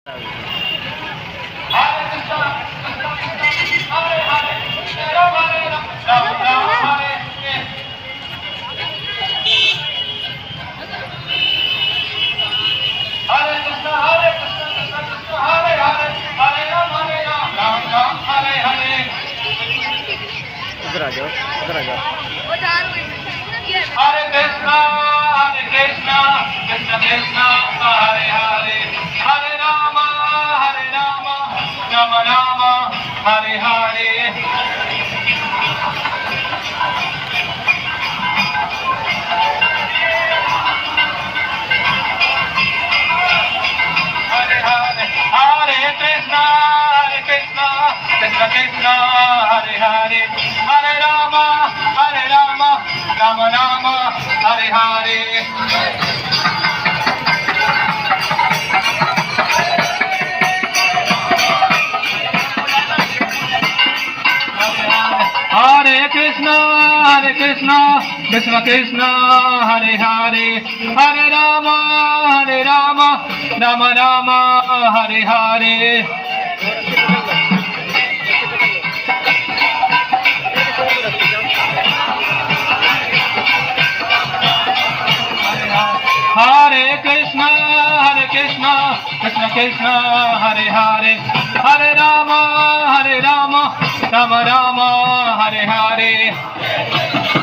उधर आ जाओ, उधर आ जाओ। Hare Krishna, Krishna Krishna, Hare Hare, Hare Rama, Rama Rama, Hare Hare. Hare Hare, Hare Krishna, Krishna Krishna, Hare Hare, Hare Rama, Rama Rama, Hare Hare. Hare Krishna, Krishna Krishna, Hare Hare, Hare Rama, Rama Rama, Hare Hare. Hare Krishna, Krishna Krishna, Hare Hare, Hare Rama, Rama Rama, Hare Hare.